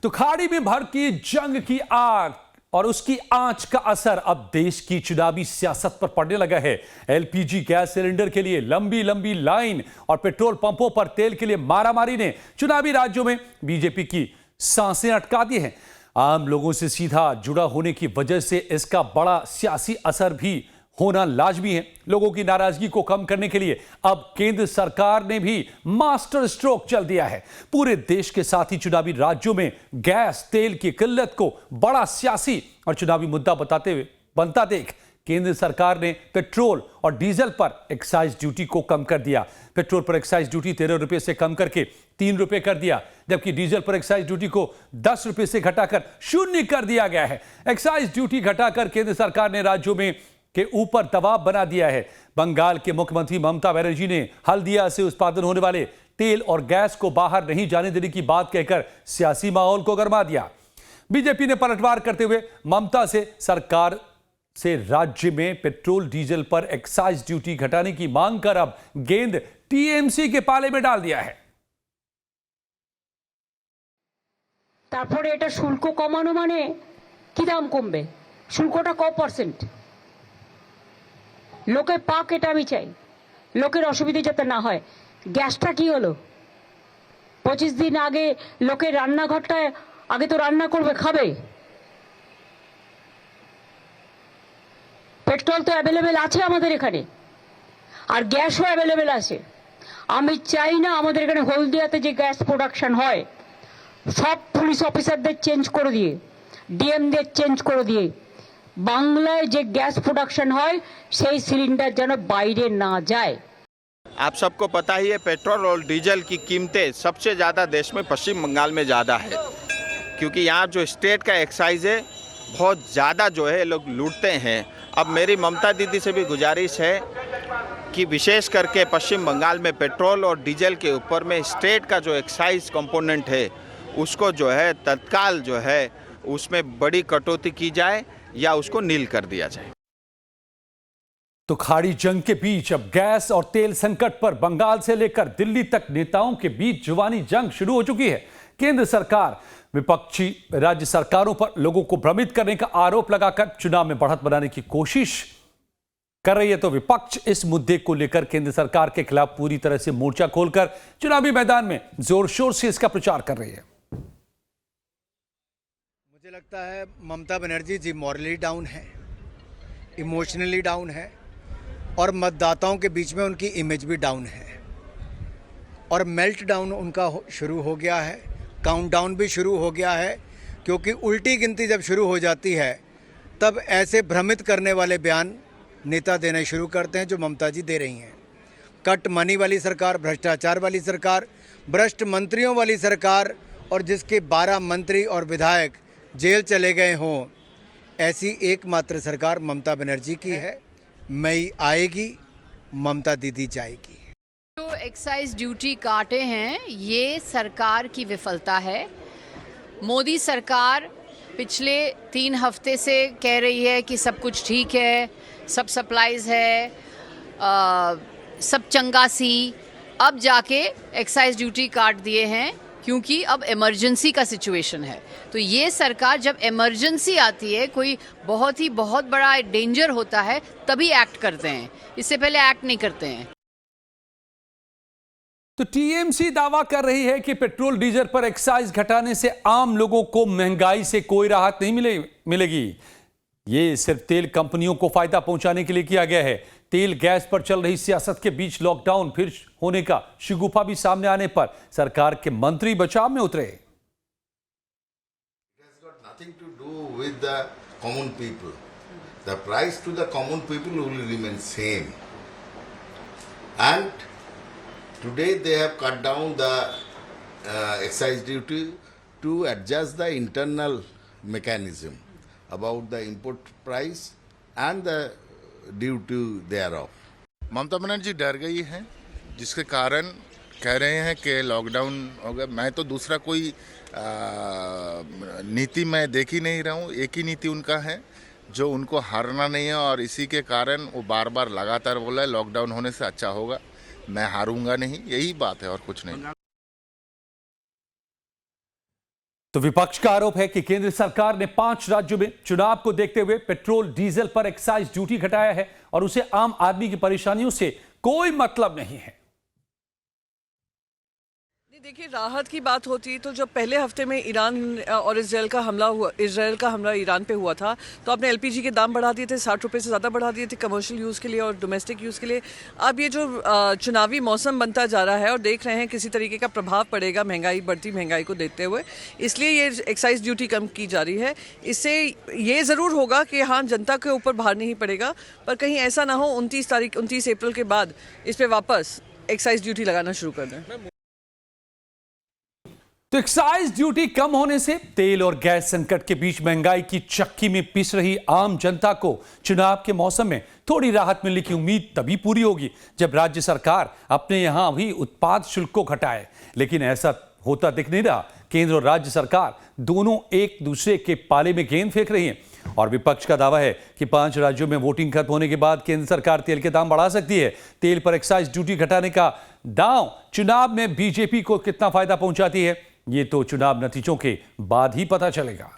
तो खाड़ी में भड़की जंग की आग और उसकी आंच का असर अब देश की चुनावी सियासत पर पड़ने लगा है। एलपीजी गैस सिलेंडर के लिए लंबी लंबी लाइन और पेट्रोल पंपों पर तेल के लिए मारामारी ने चुनावी राज्यों में बीजेपी की सांसें अटका दी हैं। आम लोगों से सीधा जुड़ा होने की वजह से इसका बड़ा सियासी असर भी होना लाजमी है। लोगों की नाराजगी को कम करने के लिए अब केंद्र सरकार ने भी मास्टर स्ट्रोक चल दिया है। पूरे देश के साथ ही चुनावी राज्यों में गैस तेल की किल्लत को बड़ा सियासी और चुनावी मुद्दा बनता देख केंद्र सरकार ने पेट्रोल और डीजल पर एक्साइज ड्यूटी को कम कर दिया। पेट्रोल पर एक्साइज ड्यूटी 13 रुपए से कम करके 3 रुपए कर दिया, जबकि डीजल पर एक्साइज ड्यूटी को 10 रुपए से घटाकर 0 कर दिया गया है। एक्साइज ड्यूटी घटाकर केंद्र सरकार ने राज्यों में के ऊपर दबाव बना दिया है। बंगाल के मुख्यमंत्री ममता बनर्जी ने हल्दिया से उत्पादन होने वाले तेल और गैस को बाहर नहीं जाने देने की बात कहकर सियासी माहौल को गर्मा दिया। बीजेपी ने पलटवार करते हुए ममता से सरकार से राज्य में पेट्रोल डीजल पर एक्साइज ड्यूटी घटाने की मांग कर अब गेंद टीएमसी के पाले में डाल दिया है। তারপরে এটা শুল্ক কমানো মানে কি দাম কমবে? শুল্কটা কত পার্সেন্ট? লোকে পাক, এটা আমি চাই। লোকের অসুবিধা যাতে না হয়। গ্যাসটা কি হলো? 25 দিন আগে লোকের রান্নাঘরটায় আগে তো রান্না করবে, খাবে। পেট্রোল তো অ্যাভেলেবেল আছে আমাদের এখানে, আর গ্যাসও অ্যাভেলেবেল আছে। আমি চাই না আমাদের এখানে হলদিয়াতে যে গ্যাস প্রোডাকশন হয় সব পুলিশ অফিসারদের চেঞ্জ করে দিয়ে, ডিএমদের চেঞ্জ করে দিয়ে বাংলায় যে গ্যাস প্রোডাকশন হয় সেই সিলিন্ডার যেন বাইরে না যায়। आप सबको पता ही है पेट्रोल और डीजल की कीमतें सबसे ज़्यादा देश में पश्चिम बंगाल में ज़्यादा है, क्योंकि यहाँ जो स्टेट का एक्साइज है बहुत ज़्यादा जो है लोग लूटते हैं। अब मेरी ममता दीदी से भी गुजारिश है कि विशेष करके पश्चिम बंगाल में पेट्रोल और डीजल के ऊपर में स्टेट का जो एक्साइज कंपोनेंट है उसको जो है तत्काल जो है उसमें बड़ी कटौती की जाए या उसको नील कर दिया जाए। तो खाड़ी जंग के बीच अब गैस और तेल संकट पर बंगाल से लेकर दिल्ली तक नेताओं के बीच जुबानी जंग शुरू हो चुकी है। केंद्र सरकार विपक्षी राज्य सरकारों पर लोगों को भ्रमित करने का आरोप लगाकर चुनाव में बढ़त बनाने की कोशिश कर रही है, तो विपक्ष इस मुद्दे को लेकर केंद्र सरकार के खिलाफ पूरी तरह से मोर्चा खोलकर चुनावी मैदान में जोर शोर से इसका प्रचार कर रही है। मुझे लगता है ममता बनर्जी जी मॉरली डाउन है, इमोशनली डाउन है, और मतदाताओं के बीच में उनकी इमेज भी डाउन है, और मेल्ट डाउन उनका शुरू हो गया है, काउंटडाउन भी शुरू हो गया है। क्योंकि उल्टी गिनती जब शुरू हो जाती है तब ऐसे भ्रमित करने वाले बयान नेता देने शुरू करते हैं जो ममता जी दे रही हैं। कट मनी वाली सरकार, भ्रष्टाचार वाली सरकार, भ्रष्ट मंत्रियों वाली सरकार, और जिसके 12 मंत्री और विधायक जेल चले गए हों, ऐसी एकमात्र सरकार ममता बनर्जी की है। मई आएगी, ममता दीदी जाएगी। जो एक्साइज ड्यूटी काटे हैं ये सरकार की विफलता है। मोदी सरकार पिछले 3 हफ्ते से कह रही है कि सब कुछ ठीक है, सब सप्लाईज है, सब चंगासी। अब जाके एक्साइज ड्यूटी काट दिए हैं क्योंकि अब इमरजेंसी का सिचुएशन है। तो ये सरकार जब इमरजेंसी आती है, कोई बहुत बड़ा डेंजर होता है, तभी एक्ट करते हैं, इससे पहले एक्ट नहीं करते हैं। तो टीएमसी दावा कर रही है कि पेट्रोल डीजल पर एक्साइज घटाने से आम लोगों को महंगाई से कोई राहत नहीं मिलेगी। ये सिर्फ तेल कंपनियों को फायदा पहुंचाने के लिए किया गया है। तेल गैस पर चल रही सियासत के बीच लॉकडाउन फिर होने का शिगुफा भी सामने आने पर सरकार के मंत्री बचाव में उतरे। It has got nothing to do with the common people. The price to the common people will remain same. And today they have cut down the excise duty to adjust the internal mechanism about the import price and the duty thereof. Mamata Banerjee डर गई है, जिसके कारण कह रहे हैं कि lockdown हो गया। मैं तो दूसरा कोई नीति मैं देख ही नहीं रहा हूँ। एक ही नीति उनका है जो उनको हारना नहीं है, और इसी के कारण वो बार बार लगातार बोला है लॉकडाउन होने से अच्छा होगा, मैं हारूंगा नहीं। यही बात है और कुछ नहीं। तो विपक्ष का आरोप है कि केंद्र सरकार ने 5 राज्यों में चुनाव को देखते हुए पेट्रोल डीजल पर एक्साइज ड्यूटी घटाया है और उसे आम आदमी की परेशानियों से कोई मतलब नहीं है। देखिए, राहत की बात होती तो जब पहले हफ्ते में ईरान और इजराइल का हमला ईरान पे हुआ था, तो आपने एलपीजी के दाम बढ़ा दिए थे, 60 रुपये से ज़्यादा बढ़ा दिए थे कमर्शियल यूज़ के लिए और डोमेस्टिक यूज़ के लिए। अब ये जो चुनावी मौसम बनता जा रहा है और देख रहे हैं किसी तरीके का प्रभाव पड़ेगा बढ़ती महंगाई को देखते हुए, इसलिए ये एक्साइज ड्यूटी कम की जा रही है। इससे ये ज़रूर होगा कि हाँ, जनता के ऊपर भार नहीं पड़ेगा, पर कहीं ऐसा ना हो 29 अप्रैल के बाद इस पर वापस एक्साइज ड्यूटी लगाना शुरू कर दें। तो एक्साइज ड्यूटी कम होने से तेल और गैस संकट के बीच महंगाई की चक्की में पिस रही आम जनता को चुनाव के मौसम में थोड़ी राहत मिलने की उम्मीद तभी पूरी होगी जब राज्य सरकार अपने यहां भी उत्पाद शुल्क को घटाए। लेकिन ऐसा होता दिख नहीं रहा। केंद्र और राज्य सरकार दोनों एक दूसरे के पाले में गेंद फेंक रही हैं और विपक्ष का दावा है कि 5 राज्यों में वोटिंग खत्म होने के बाद केंद्र सरकार तेल के दाम बढ़ा सकती है। तेल पर एक्साइज ड्यूटी घटाने का दांव चुनाव में बीजेपी को कितना फायदा पहुंचाती है, ये तो चुनाव नतीजों के बाद ही पता चलेगा।